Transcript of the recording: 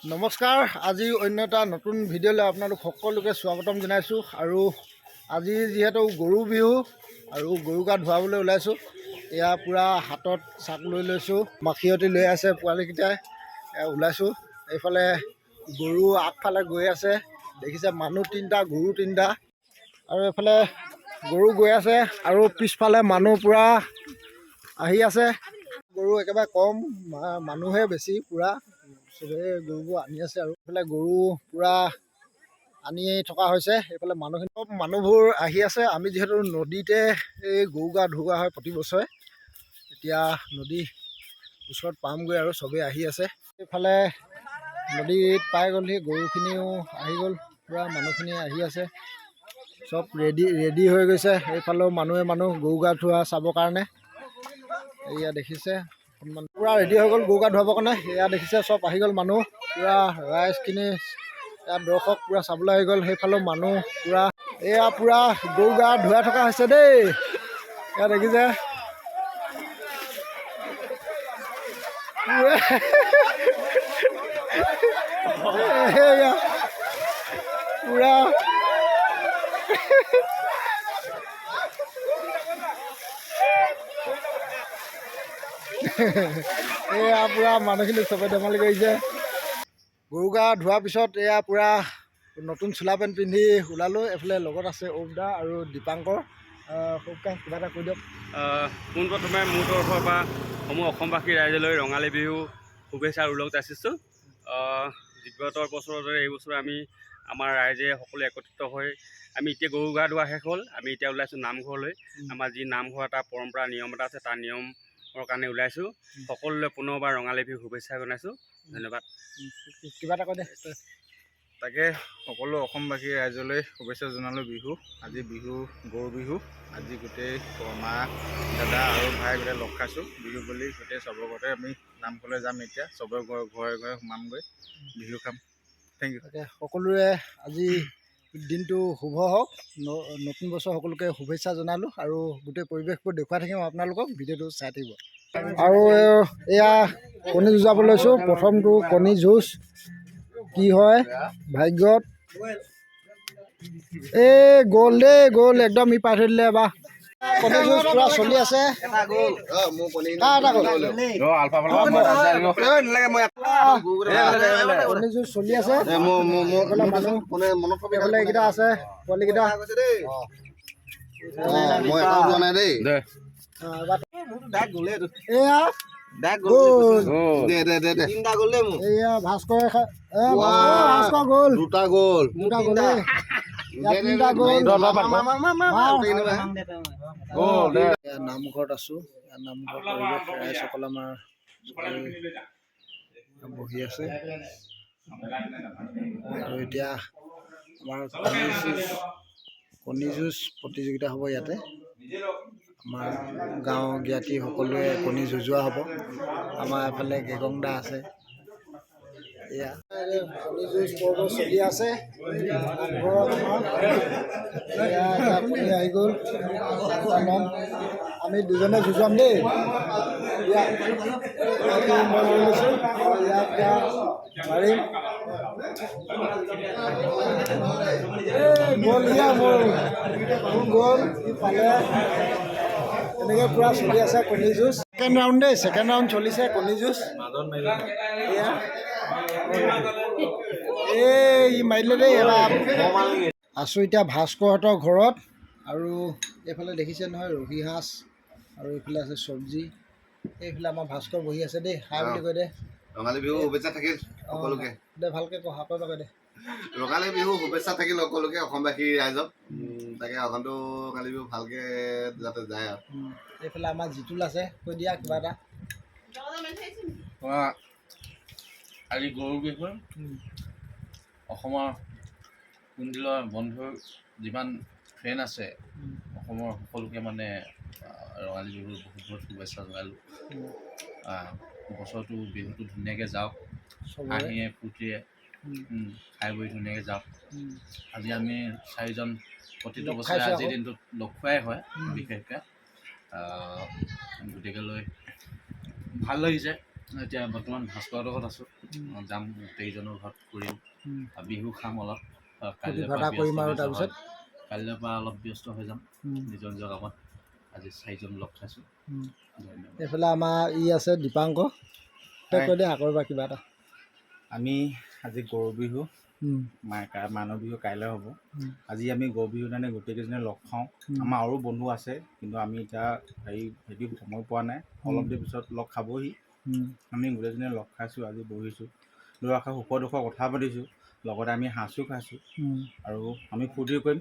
নমস্কাৰ। আজি অন্য এটা নতুন ভিডিঅ'লৈ আপোনালোক সকলোকে স্বাগতম জনাইছোঁ। আৰু আজি যিহেতু গৰু বিহু আৰু গৰু গা ধুৱাবলৈ ওলাইছোঁ। এয়া পূৰা হাতত চাক লৈ লৈছোঁ, মাখিয়তী লৈ আছে পোৱালিকেইটাই ওলাইছোঁ। এইফালে গৰু আগফালে গৈ আছে, দেখিছে মানুহ তিনিটা গৰু তিনিটা, আৰু এইফালে গৰু গৈ আছে আৰু পিছফালে মানুহ পূৰা আহি আছে। গৰু একেবাৰে কম, মানুহে বেছি পূৰা চবেই গৰুবোৰ আনি আছে। আৰু এইফালে গৰু পূৰা আনি থকা হৈছে। এইফালে মানুহখিনি চব মানুহবোৰ আহি আছে। আমি যিহেতু নদীতে এই গৰু গা ধুওৱা হয় প্ৰতি বছৰে, এতিয়া নদী ওচৰত পামগৈ আৰু চবেই আহি আছে। এইফালে নদীত পাই গ'লহি, গৰুখিনিও আহি গ'ল, পূৰা মানুহখিনি আহি আছে, চব ৰেডি হৈ গৈছে। এইফালেও মানুহ গৰু গা ধোৱা চাবৰ কাৰণে। এয়া দেখিছে পূৰা ৰেডি হৈ গ'ল গৰু গা ধুৱাবৰ কাৰণে। এয়া দেখিছে চব আহি গ'ল মানুহ, পূৰা ৰাইজখিনি ইয়াত দৰ্শক পূৰা চাবলৈ আহি গ'ল। সেইফালেও মানুহ পূৰা, এয়া পূৰা গৰু গা ধুৱাই থকা হৈছে দেই। এয়া দেখিছে এয়া পূৰা এয়া পূৰা মানুহখিনি চবে ধেমালি কৰিছে। গৰু গা ধোৱাৰ পিছত এয়া পূৰা নতুন চোলা পেণ্ট পিন্ধি ওলালোঁ। এইফালে লগত আছে ঔদা আৰু দীপাংকৰ। সৌকা কিবা এটা কৈ দিয়ক। পোনপ্ৰথমে মোৰ তৰফৰ পৰা সমূহ অসমবাসী ৰাইজলৈ ৰঙালী বিহু শুভেচ্ছা উল্লেখ যাচিছোঁ। বিগত বছৰৰ দৰে এই বছৰ আমি আমাৰ ৰাইজে সকলোৱে একত্ৰিত হৈ আমি এতিয়া গৰু গা ধোৱা শেষ হ'ল। আমি এতিয়া ওলাইছোঁ নামঘৰলৈ। আমাৰ যি নামঘৰ এটা পৰম্পৰা নিয়ম এটা আছে, তাৰ নিয়মৰ কাৰণে ওলাইছোঁ। সকলোলৈ পুনৰবাৰ ৰঙালী বিহু শুভেচ্ছা জনাইছোঁ। ধন্যবাদ। কিবা এটা কৈ দে। তাকে সকলো অসমবাসী ৰাইজলৈ শুভেচ্ছা জনালোঁ। বিহু আজি বিহু, গৰু বিহু। আজি গোটেই মা দাদা আৰু ভাই গোটেই লগ খাইছোঁ বিহু বুলি। গোটেই চবৰ ঘৰতে আমি নামঘৰলৈ যাম, এতিয়া চবৰে ঘৰে ঘৰে সোমামগৈ, বিহু খাম। Thank you. তাকে সকলোৰে আজি দিনটো শুভ হওক, নতুন বছৰ সকলোকে শুভেচ্ছা জনালোঁ। আৰু গোটেই পৰিৱেশবোৰ দেখুৱাই থাকিম আপোনালোকক, ভিডিঅ'টো চাই থাকিব। আৰু এয়া কণী যুঁজাব লৈছোঁ। প্ৰথমটো কণী যুঁজ কি হয় ভাগ্যত। এই গ'ল দেই, গ'ল একদম ই পাই থৈ দিলে এবাৰ। কণী যুঁজ পূৰা চলি আছে। কণী যুঁজ চলি আছে, এইকেইটা আছে পোৱালিকেইটা। এয়া এয়া ভাস্কৰ গ'ল, দুটা গ'ল, নামঘৰত আছো। নামঘৰ পৰিৱেশ, ৰাইজসকল আমাৰ বহি আছে। আৰু এতিয়া আমাৰ কণী যুঁজ প্ৰতিযোগিতা হ'ব ইয়াতে। আমাৰ গাঁও জ্ঞাতি সকলোৱে কণী যুঁজোৱা হ'ব। আমাৰ এফালে গেগংদা আছে। এয়া কণী যুঁজ পৰ্ব চলি আছে নামঘৰত। এতিয়া কণী আহি গ'ল, আমি দুজনে যুঁজাম দেই। মই লৈ লৈছোঁ, এতিয়া মাৰিম। গ'ল মোৰ গ'ল, সি পালে। এনেকৈ পূৰা চলি আছে কণী যুঁজ। ছেকেণ্ড ৰাউণ্ড দেই, ছেকেণ্ড ৰাউণ্ড চলিছে কণী যুঁজ। এয়া ই মাৰিলে দেই এবাৰ। আছোঁ এতিয়া ভাস্কৰহঁতৰ ঘৰত। আৰু এইফালে দেখিছে নহয় ৰহি সাঁজ, আৰু এইফালে আছে চব্জি। এইফালে আমাৰ ভাস্কৰ বহি আছে দেই। হাই বুলি কৈ দে। ৰঙালী বিহু শুভেচ্ছা থাকিল সকলোকে। দে ভালকৈ কওঁ, হাতৰ লগাই দে। ৰঙালী বিহু শুভেচ্ছা থাকিল সকলোকে, অসমবাসী ৰাইজক। তাকে অসমটো ৰঙালী বিহু ভালকৈ যাতে যায় আৰু। এইফালে আমাৰ জিতুল আছে, কৈ দিয়া কিবা এটা। আজি গৰু বিহু, অসমৰ কুণ্ডিলৰ বন্ধুৰ যিমান ফ্ৰেণ্ড আছে, অসমৰ সকলোকে মানে ৰঙালী বিহুৰ বহুত বহুত শুভেচ্ছা জনালোঁ। বছৰটো বিহুটো ধুনীয়াকৈ যাওক, হাঁহিয়ে ফূৰ্তিয়ে খাই বৈ ধুনীয়াকৈ যাওক। আজি আমি চাৰিজন প্ৰতিটো বছৰে আজিৰ দিনটোত লগ খোৱাই হয় বিশেষকৈ। গতিকেলৈ ভাল লাগিছে। এতিয়া বৰ্তমান ভাস্কৰৰ লগত আছোঁ। যাম গোটেইজনৰ ঘৰত ফুৰিম উম। বিহু খাম অলপ ফূৰ্তি ফাৰ্তা কৰিম আৰু তাৰপিছত কাইলৈৰ পৰা অলপ ব্যস্ত হৈ যাম উম। নিজৰ নিজৰ কামত আজি 4জন লগ খাইছোঁ উম। ধন্যবাদ এইফালে আমাৰ আছে দীপাংকৰ তই কৈ দে আকৌ এবাৰ কিবা এটা আমি আজি গৰু বিহু উম। মানুহ বিহু কাইলৈ হ'ব উম। আজি আমি গৰু বিহুৰ কাৰণে গোটেইকেইজনে লগ খাওঁ আমাৰ আৰু বন্ধু আছে কিন্তু আমি এতিয়া হেৰি সময় পোৱা নাই অলপ দেৰি পিছত লগ খাবহি আমি গোটেইজনে লগ খাইছোঁ আজি বহিছোঁ দুআষাৰ সুখ দুখৰ কথা পাতিছোঁ লগতে আমি সাঁজো খাইছোঁ আৰু আমি ফূৰ্তি কৰিম